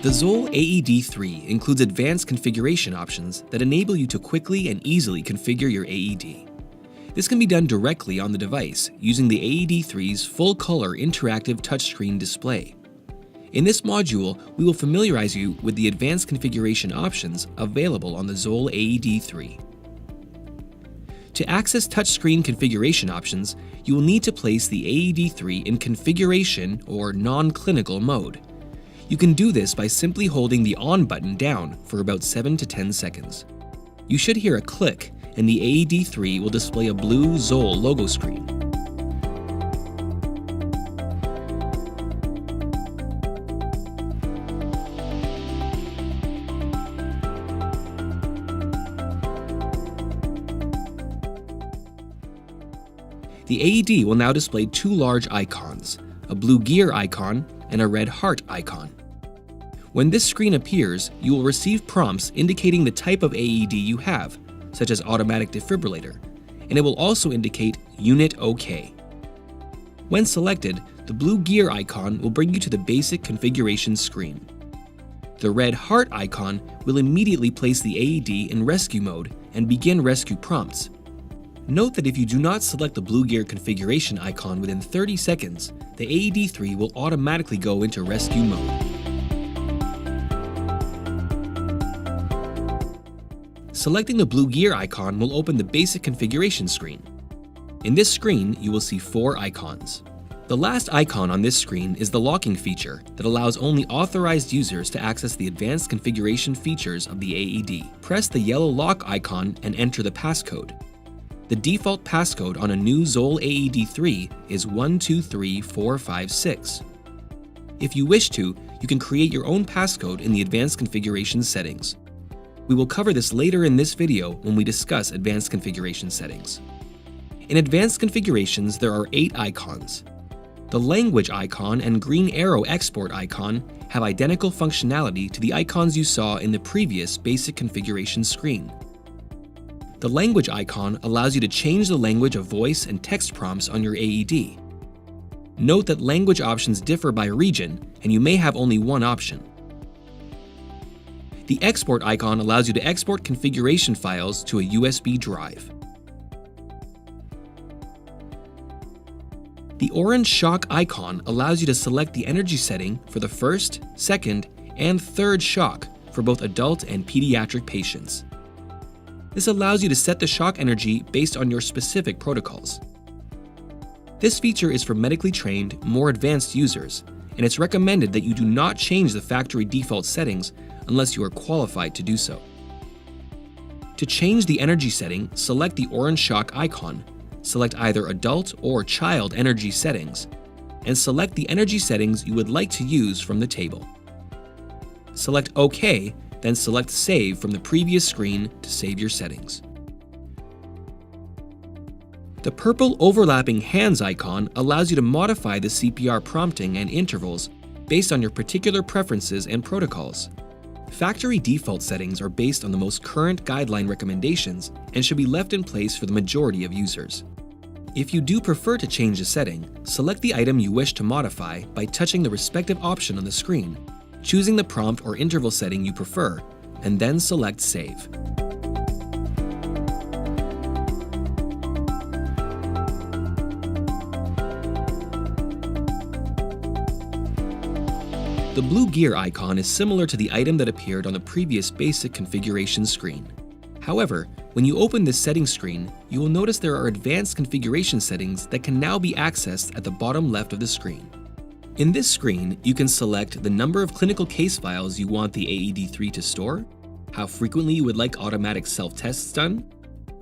The ZOLL AED3 includes advanced configuration options that enable you to quickly and easily configure your AED. This can be done directly on the device using the AED3's full-color interactive touchscreen display. In this module, we will familiarize you with the advanced configuration options available on the ZOLL AED3. To access touchscreen configuration options, you will need to place the AED3 in configuration or non-clinical mode. You can do this by simply holding the on button down for about 7 to 10 seconds. You should hear a click and the AED3 will display a blue ZOLL logo screen. The AED will now display two large icons, a blue gear icon and a red heart icon. When this screen appears, you will receive prompts indicating the type of AED you have, such as automatic defibrillator, and it will also indicate Unit OK. When selected, the blue gear icon will bring you to the basic configuration screen. The red heart icon will immediately place the AED in rescue mode and begin rescue prompts. Note that if you do not select the blue gear configuration icon within 30 seconds, the AED3 will automatically go into rescue mode. Selecting the blue gear icon will open the basic configuration screen. In this screen, you will see 4 icons. The last icon on this screen is the locking feature that allows only authorized users to access the advanced configuration features of the AED. Press the yellow lock icon and enter the passcode. The default passcode on a new ZOLL AED3 is 123456. If you wish to, you can create your own passcode in the advanced configuration settings. We will cover this later in this video when we discuss advanced configuration settings. In advanced configurations, there are 8 icons. The language icon and green arrow export icon have identical functionality to the icons you saw in the previous basic configuration screen. The language icon allows you to change the language of voice and text prompts on your AED. Note that language options differ by region, and you may have only one option. The export icon allows you to export configuration files to a USB drive. The orange shock icon allows you to select the energy setting for the first, second, and third shock for both adult and pediatric patients. This allows you to set the shock energy based on your specific protocols. This feature is for medically trained, more advanced users, and it's recommended that you do not change the factory default settings unless you are qualified to do so. To change the energy setting, select the orange shock icon, select either adult or child energy settings, and select the energy settings you would like to use from the table. Select OK, then select Save from the previous screen to save your settings. The purple overlapping hands icon allows you to modify the CPR prompting and intervals based on your particular preferences and protocols. Factory default settings are based on the most current guideline recommendations and should be left in place for the majority of users. If you do prefer to change a setting, select the item you wish to modify by touching the respective option on the screen, choosing the prompt or interval setting you prefer, and then select Save. The blue gear icon is similar to the item that appeared on the previous basic configuration screen. However, when you open this settings screen, you will notice there are advanced configuration settings that can now be accessed at the bottom left of the screen. In this screen, you can select the number of clinical case files you want the AED3 to store, how frequently you would like automatic self-tests done,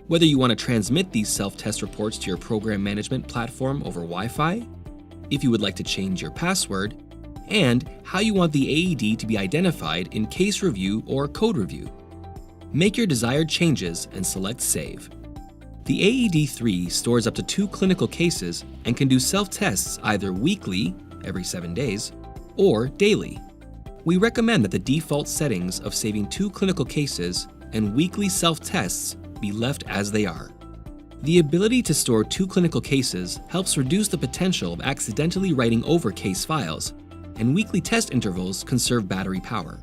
whether you want to transmit these self-test reports to your program management platform over Wi-Fi, if you would like to change your password, and how you want the AED to be identified in case review or code review. Make your desired changes and select Save. The AED3 stores up to 2 clinical cases and can do self-tests either weekly, every 7 days, or daily. We recommend that the default settings of saving 2 clinical cases and weekly self-tests be left as they are. The ability to store 2 clinical cases helps reduce the potential of accidentally writing over case files, and weekly test intervals conserve battery power.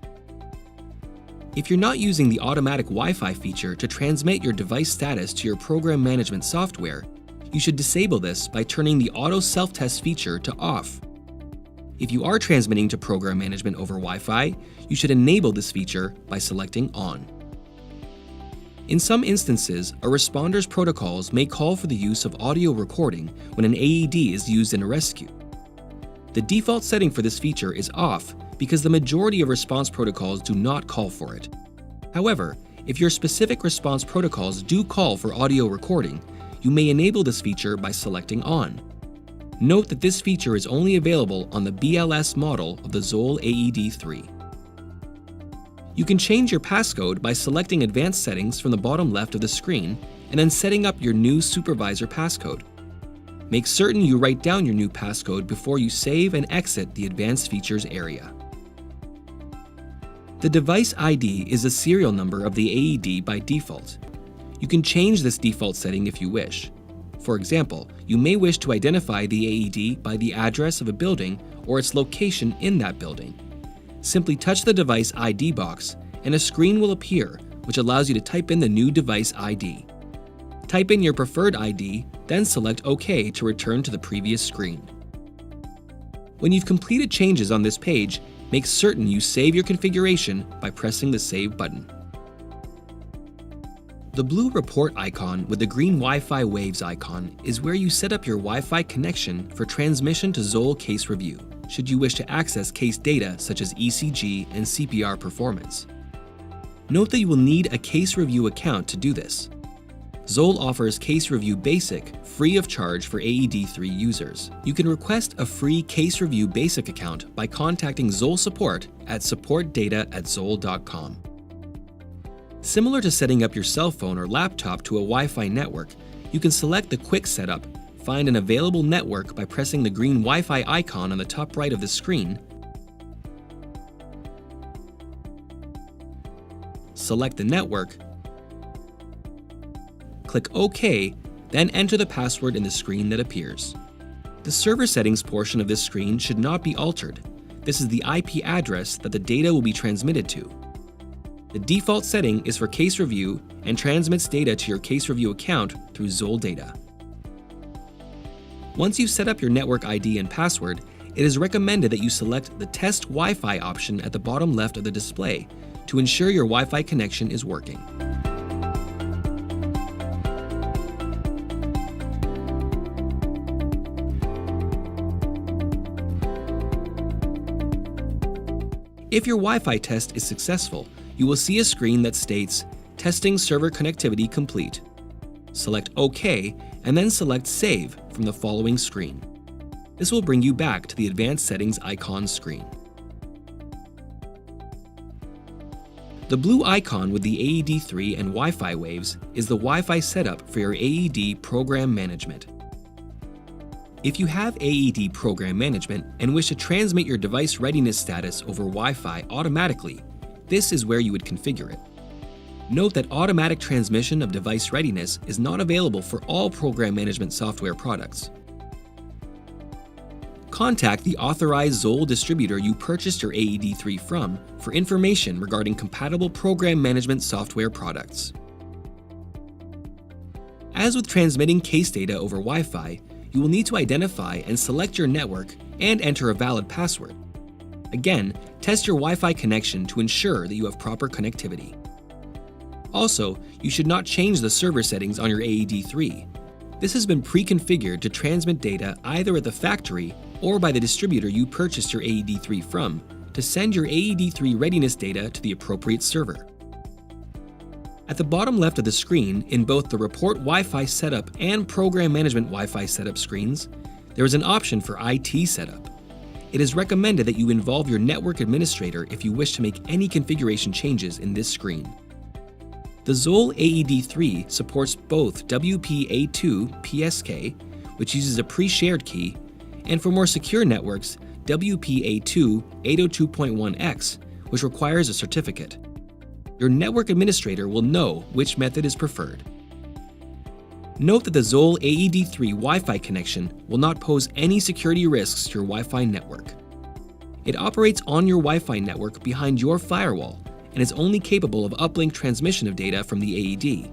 If you're not using the automatic Wi-Fi feature to transmit your device status to your program management software, you should disable this by turning the Auto Self-Test feature to off. If you are transmitting to program management over Wi-Fi, you should enable this feature by selecting On. In some instances, a responder's protocols may call for the use of audio recording when an AED is used in a rescue. The default setting for this feature is off because the majority of response protocols do not call for it. However, if your specific response protocols do call for audio recording, you may enable this feature by selecting On. Note that this feature is only available on the BLS model of the ZOLL AED 3. You can change your passcode by selecting Advanced Settings from the bottom left of the screen and then setting up your new supervisor passcode. Make certain you write down your new passcode before you save and exit the Advanced Features area. The device ID is the serial number of the AED by default. You can change this default setting if you wish. For example, you may wish to identify the AED by the address of a building or its location in that building. Simply touch the device ID box and a screen will appear which allows you to type in the new device ID. Type in your preferred ID, then select OK to return to the previous screen. When you've completed changes on this page, make certain you save your configuration by pressing the Save button. The blue report icon with the green Wi-Fi waves icon is where you set up your Wi-Fi connection for transmission to ZOLL Case Review, should you wish to access case data such as ECG and CPR performance. Note that you will need a Case Review account to do this. ZOLL offers Case Review Basic free of charge for AED 3 users. You can request a free Case Review Basic account by contacting ZOLL support at supportdata@zoll.com. Similar to setting up your cell phone or laptop to a Wi-Fi network, you can select the Quick Setup, find an available network by pressing the green Wi-Fi icon on the top right of the screen, select the network, click OK, then enter the password in the screen that appears. The server settings portion of this screen should not be altered. This is the IP address that the data will be transmitted to. The default setting is for Case Review and transmits data to your Case Review account through ZOLL Data. Once you've set up your network ID and password, it is recommended that you select the Test Wi-Fi option at the bottom left of the display to ensure your Wi-Fi connection is working. If your Wi-Fi test is successful, you will see a screen that states, Testing Server Connectivity Complete. Select OK, and then select Save from the following screen. This will bring you back to the Advanced Settings icon screen. The blue icon with the AED 3 and Wi-Fi waves is the Wi-Fi setup for your AED program management. If you have AED program management and wish to transmit your device readiness status over Wi-Fi automatically, this is where you would configure it. Note that automatic transmission of device readiness is not available for all program management software products. Contact the authorized ZOLL distributor you purchased your AED 3 from for information regarding compatible program management software products. As with transmitting case data over Wi-Fi, you will need to identify and select your network and enter a valid password. Again, test your Wi-Fi connection to ensure that you have proper connectivity. Also, you should not change the server settings on your AED 3. This has been pre-configured to transmit data either at the factory or by the distributor you purchased your AED 3 from to send your AED 3 readiness data to the appropriate server. At the bottom left of the screen, in both the Report Wi-Fi Setup and Program Management Wi-Fi Setup screens, there is an option for IT Setup. It is recommended that you involve your network administrator if you wish to make any configuration changes in this screen. The ZOLL AED 3 supports both WPA2 PSK, which uses a pre-shared key, and for more secure networks, WPA2 802.1x, which requires a certificate. Your network administrator will know which method is preferred. Note that the ZOLL AED 3 Wi-Fi connection will not pose any security risks to your Wi-Fi network. It operates on your Wi-Fi network behind your firewall and is only capable of uplink transmission of data from the AED.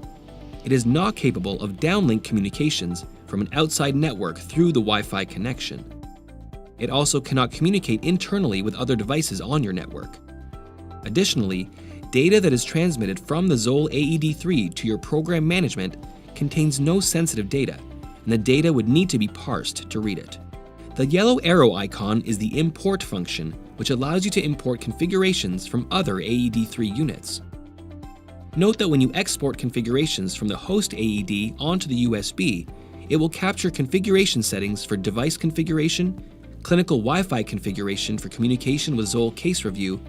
It is not capable of downlink communications from an outside network through the Wi-Fi connection. It also cannot communicate internally with other devices on your network. Additionally, data that is transmitted from the ZOLL AED3 to your program management contains no sensitive data, and the data would need to be parsed to read it. The yellow arrow icon is the import function, which allows you to import configurations from other AED3 units. Note that when you export configurations from the host AED onto the USB, it will capture configuration settings for device configuration, clinical Wi-Fi configuration for communication with ZOLL Case Review,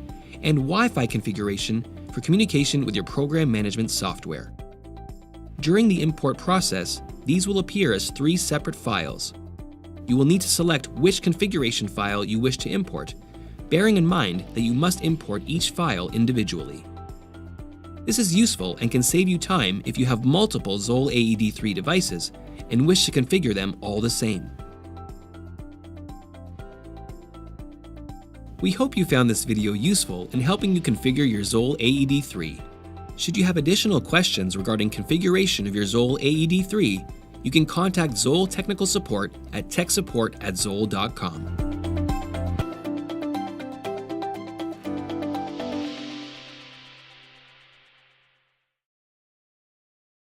and Wi-Fi configuration for communication with your program management software. During the import process, these will appear as 3 separate files. You will need to select which configuration file you wish to import, bearing in mind that you must import each file individually. This is useful and can save you time if you have multiple ZOLL AED3 devices and wish to configure them all the same. We hope you found this video useful in helping you configure your ZOLL AED3. Should you have additional questions regarding configuration of your ZOLL AED3, you can contact ZOLL Technical Support at techsupport@zoll.com.